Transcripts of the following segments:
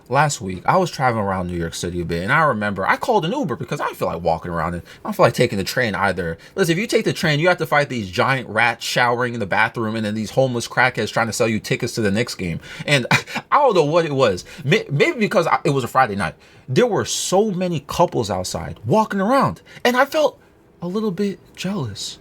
last week I was traveling around New York City a bit, and I remember I called an Uber because I don't feel like walking around and I don't feel like taking the train either. Listen, if you take the train, you have to fight these giant rats showering in the bathroom and then these homeless crackheads trying to sell you tickets to the Knicks game. And I don't know what it was. Maybe because it was a Friday night. There were so many couples outside walking around, and I felt a little bit jealous.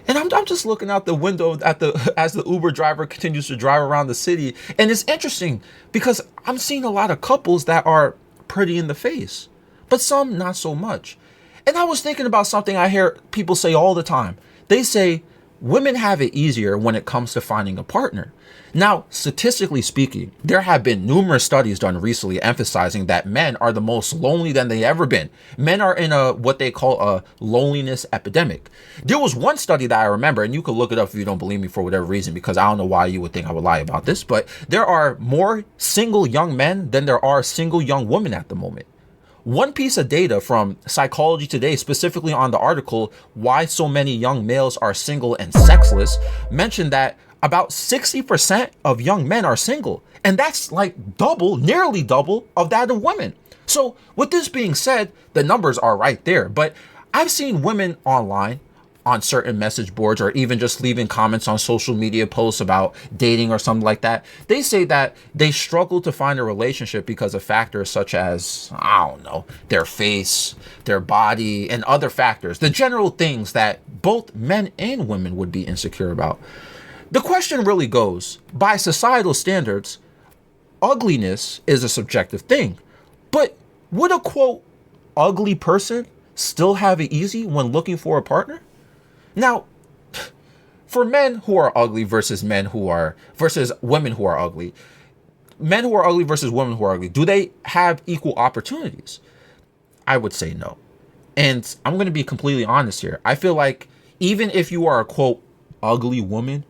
And I'm just looking out the window at the as the Uber driver continues to drive around the city. And it's interesting because I'm seeing a lot of couples that are pretty in the face, but some not so much. And I was thinking about something I hear people say all the time. They say women have it easier when it comes to finding a partner. Now, statistically speaking, there have been numerous studies done recently emphasizing that men are the most lonely than they ever been. Men are in a what they call a loneliness epidemic. There was one study that I remember, and you can look it up if you don't believe me for whatever reason, because I don't know why you would think I would lie about this, but there are more single young men than there are single young women at the moment. One piece of data from Psychology Today, specifically on the article, Why So Many Young Males Are Single and Sexless, mentioned that about 60% of young men are single. And that's like double, nearly double of that of women. So with this being said, the numbers are right there. But I've seen women online on certain message boards or even just leaving comments on social media posts about dating or something like that. They say that they struggle to find a relationship because of factors such as, I don't know, their face, their body, and other factors, the general things that both men and women would be insecure about. The question really goes, by societal standards, ugliness is a subjective thing. But would a quote, ugly person still have it easy when looking for a partner? Now, for men who are ugly versus women who are ugly, men who are ugly versus women who are ugly, do they have equal opportunities? I would say no. And I'm going to be completely honest here. I feel like even if you are a quote, ugly woman,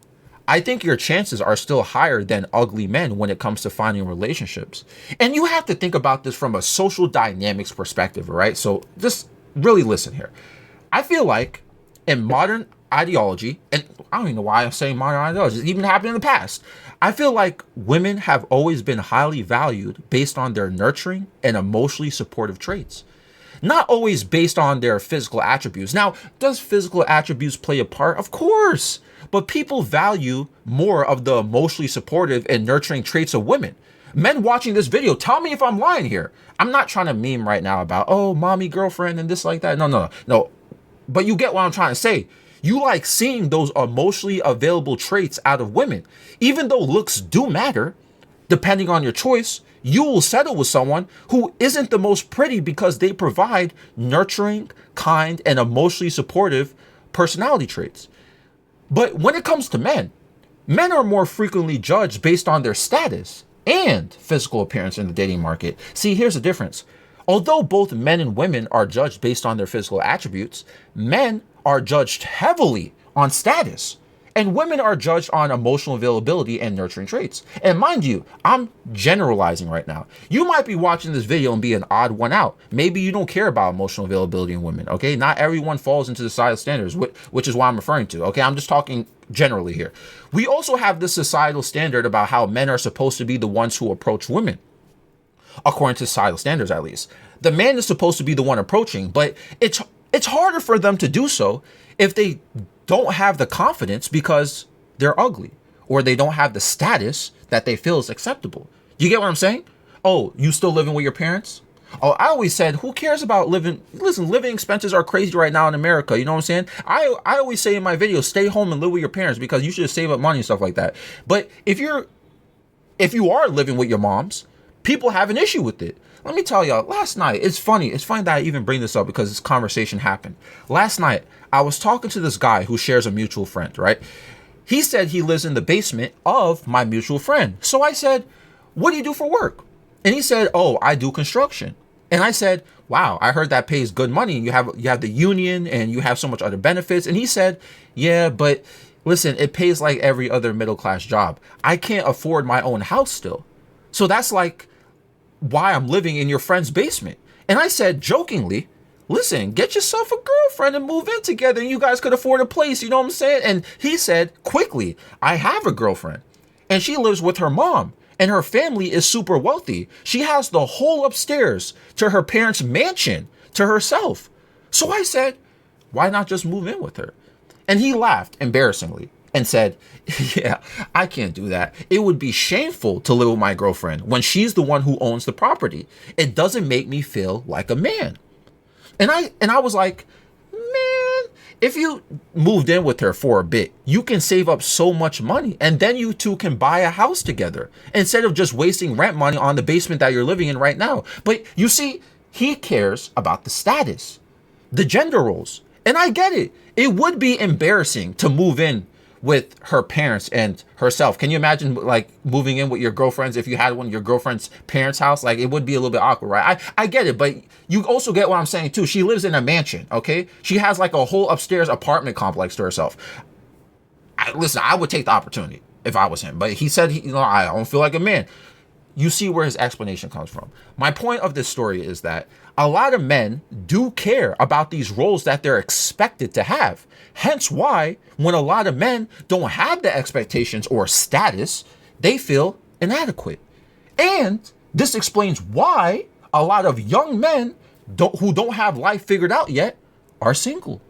I think your chances are still higher than ugly men when it comes to finding relationships. And you have to think about this from a social dynamics perspective, right? So just really listen here. I feel like in modern ideology, and I don't even know why I'm saying modern ideology, it even happened in the past. I feel like women have always been highly valued based on their nurturing and emotionally supportive traits. Not always based on their physical attributes. Now, does physical attributes play a part? Of course. But people value more of the emotionally supportive and nurturing traits of women. Men watching this video, tell me if I'm lying here. I'm not trying to meme right now about, oh, mommy, girlfriend, and this like that. No. But you get what I'm trying to say. You like seeing those emotionally available traits out of women. Even though looks do matter, depending on your choice, you will settle with someone who isn't the most pretty because they provide nurturing, kind, and emotionally supportive personality traits. But when it comes to men, men are more frequently judged based on their status and physical appearance in the dating market. See, here's the difference. Although both men and women are judged based on their physical attributes, men are judged heavily on status, and women are judged on emotional availability and nurturing traits. And mind you, I'm generalizing right now. You might be watching this video and be an odd one out. Maybe you don't care about emotional availability in women, okay? Not everyone falls into the societal standards, which is what I'm referring to, okay? I'm just talking generally here. We also have this societal standard about how men are supposed to be the ones who approach women. According to societal standards, at least. The man is supposed to be the one approaching, but it's harder for them to do so if they don't have the confidence because they're ugly or they don't have the status that they feel is acceptable. You get what I'm saying? Oh, you still living with your parents? Oh, I always said, who cares about living? Listen, living expenses are crazy right now in America. You know what I'm saying? I always say in my videos, stay home and live with your parents because you should save up money and stuff like that. But if you are living with your moms, people have an issue with it. Let me tell y'all, last night, it's funny that I even bring this up because this conversation happened. Last night, I was talking to this guy who shares a mutual friend, right? He said he lives in the basement of my mutual friend. So I said, what do you do for work? And he said, oh, I do construction. And I said, wow, I heard that pays good money. You have the union and you have so much other benefits. And he said, yeah, but listen, it pays like every other middle class job. I can't afford my own house still. So that's like why I'm living in your friend's basement. And I said jokingly, listen, get yourself a girlfriend and move in together and you guys could afford a place. You know what I'm saying? And he said quickly, I have a girlfriend and she lives with her mom and her family is super wealthy. She has the whole upstairs to her parents' mansion to herself. So I said, why not just move in with her? And he laughed embarrassingly and said, yeah, I can't do that. It would be shameful to live with my girlfriend when she's the one who owns the property. It doesn't make me feel like a man. And I was like, man, if you moved in with her for a bit, you can save up so much money, and then you two can buy a house together instead of just wasting rent money on the basement that you're living in right now. But you see, he cares about the status, the gender roles. And I get it. It would be embarrassing to move in with her parents and herself. Can you imagine like moving in with your girlfriends if you had one of your girlfriend's parents' house? Like, it would be a little bit awkward, right? I get it, but you also get what I'm saying too. She lives in a mansion, okay? She has like a whole upstairs apartment complex to herself. Listen, I would take the opportunity if I was him, but he said, I don't feel like a man. You see where his explanation comes from. My point of this story is that a lot of men do care about these roles that they're expected to have. Hence why when a lot of men don't have the expectations or status, they feel inadequate. And this explains why a lot of young men who don't have life figured out yet are single.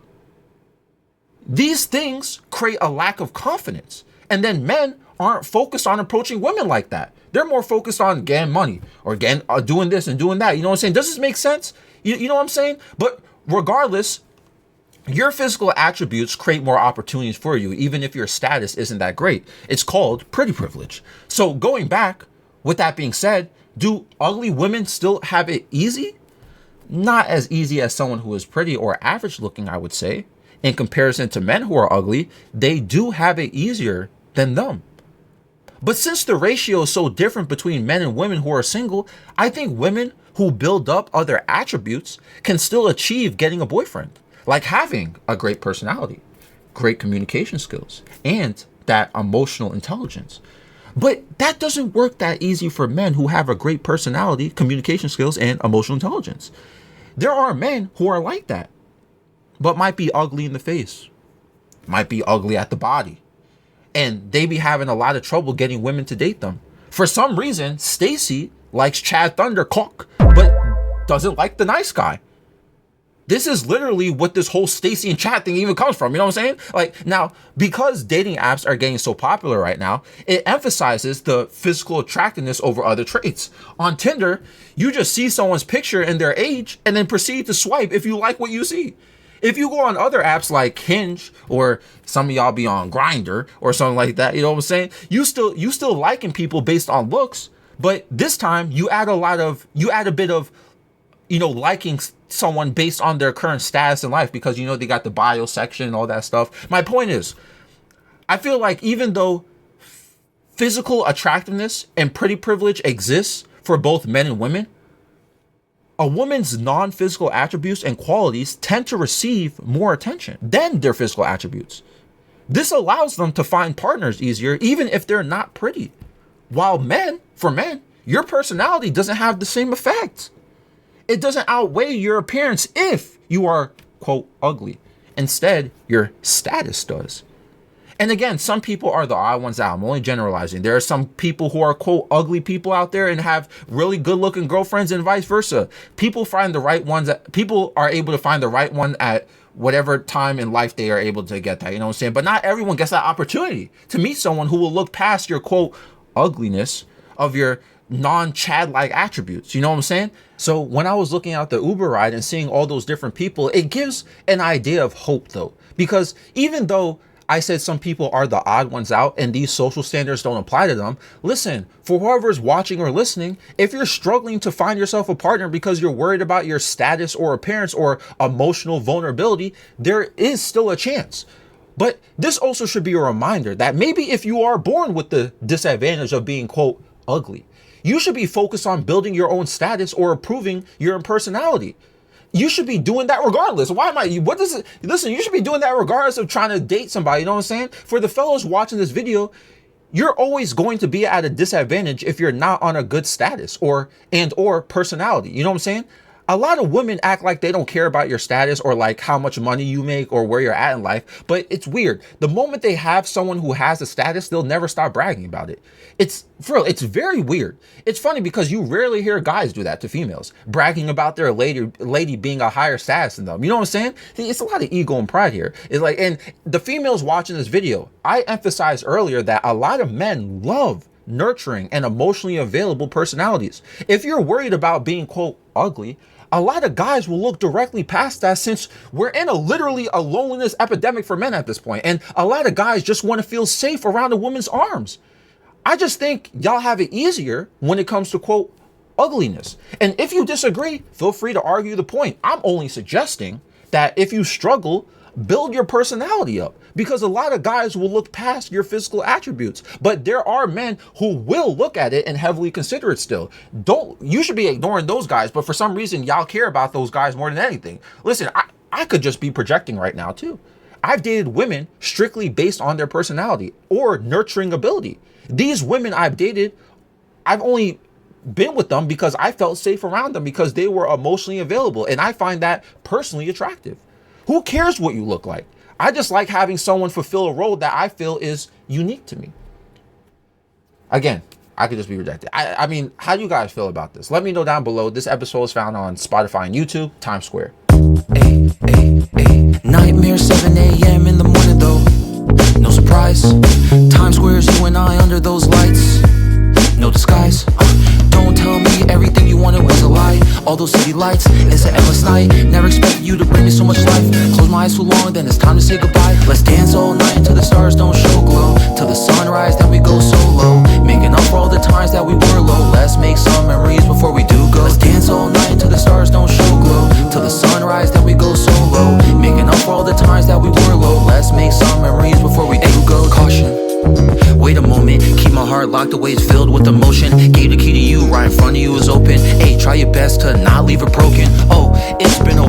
These things create a lack of confidence. And then men aren't focused on approaching women like that. They're more focused on getting money or getting doing this and doing that. You know what I'm saying? Does this make sense? You know what I'm saying? But regardless, your physical attributes create more opportunities for you, even if your status isn't that great. It's called pretty privilege. So going back, with that being said, do ugly women still have it easy? Not as easy as someone who is pretty or average looking, I would say. In comparison to men who are ugly, they do have it easier than them. But since the ratio is so different between men and women who are single, I think women who build up other attributes can still achieve getting a boyfriend, like having a great personality, great communication skills, and that emotional intelligence. But that doesn't work that easy for men who have a great personality, communication skills, and emotional intelligence. There are men who are like that, but might be ugly in the face, might be ugly at the body, and they be having a lot of trouble getting women to date them. For some reason, Stacy likes Chad Thundercock, but doesn't like the nice guy. This is literally what this whole Stacy and Chad thing even comes from. You know what I'm saying? Like, now, because dating apps are getting so popular right now, it emphasizes the physical attractiveness over other traits. On Tinder, you just see someone's picture and their age and then proceed to swipe if you like what you see. If you go on other apps like Hinge, or some of y'all be on Grindr or something like that, you know what I'm saying? You still liking people based on looks, but this time you add a bit of, liking someone based on their current status in life, because they got the bio section and all that stuff. My point is, I feel like even though physical attractiveness and pretty privilege exists for both men and women, a woman's non-physical attributes and qualities tend to receive more attention than their physical attributes. This allows them to find partners easier, even if they're not pretty. While for men, your personality doesn't have the same effect. It doesn't outweigh your appearance if you are, quote, ugly. Instead, your status does. And again, some people are the odd ones out. I'm only generalizing. There are some people who are, quote, ugly people out there and have really good looking girlfriends, and vice versa. People are able to find the right one at whatever time in life they are able to get that. You know what I'm saying? But not everyone gets that opportunity to meet someone who will look past your, quote, ugliness of your non-Chad-like attributes. You know what I'm saying? So when I was looking out the Uber ride and seeing all those different people, it gives an idea of hope, though. Because even though I said some people are the odd ones out and these social standards don't apply to them, listen, for whoever's watching or listening, if you're struggling to find yourself a partner because you're worried about your status or appearance or emotional vulnerability, there is still a chance. But this also should be a reminder that maybe if you are born with the disadvantage of being, quote, ugly, you should be focused on building your own status or improving your personality. You should be doing that regardless. Listen, you should be doing that regardless of trying to date somebody. You know what I'm saying? For the fellows watching this video, you're always going to be at a disadvantage if you're not on a good status or personality. You know what I'm saying? A lot of women act like they don't care about your status or like how much money you make or where you're at in life, but it's weird. The moment they have someone who has a status, they'll never stop bragging about it. It's for real, it's very weird. It's funny because you rarely hear guys do that to females, bragging about their lady being a higher status than them. You know what I'm saying? It's a lot of ego and pride here. It's like, and the females watching this video, I emphasized earlier that a lot of men love nurturing and emotionally available personalities. If you're worried about being, quote, ugly, a lot of guys will look directly past that, since we're in literally a loneliness epidemic for men at this point. And a lot of guys just want to feel safe around a woman's arms. I just think y'all have it easier when it comes to, quote, ugliness. And if you disagree, feel free to argue the point. I'm only suggesting that if you struggle, build your personality up, because a lot of guys will look past your physical attributes, but there are men who will look at it and heavily consider it still. You should be ignoring those guys, but for some reason y'all care about those guys more than anything. Listen, I could just be projecting right now too. I've dated women strictly based on their personality or nurturing ability. These women I've dated, I've only been with them because I felt safe around them, because they were emotionally available, and I find that personally attractive. Who cares what you look like? I just like having someone fulfill a role that I feel is unique to me. Again, I could just be rejected. I mean, how do you guys feel about this? Let me know down below. This episode is found on Spotify and YouTube, Times Square. Nightmare 7 a.m. in the morning though. No surprise. Times Square's you and I under those lights. No disguise. Don't tell me everything you wanted was a lie. All those city lights, it's an endless night. Never expected you to bring me so much life. Close my eyes too long, then it's time to say goodbye. Let's dance all night until the stars don't show glow. Till the sunrise, then we go solo. Making up for all the times that we were low. Let's make some memories before we do go. Let's dance all night until the stars don't show glow. Till the sunrise, then we go solo. Making up for all the times that we were low. Let's make some memories before we do go. Caution. Wait a moment, keep my heart locked away, it's filled with emotion. Gave the key to you, right in front of you is open. Hey, try your best to not leave it broken. Oh, it's been a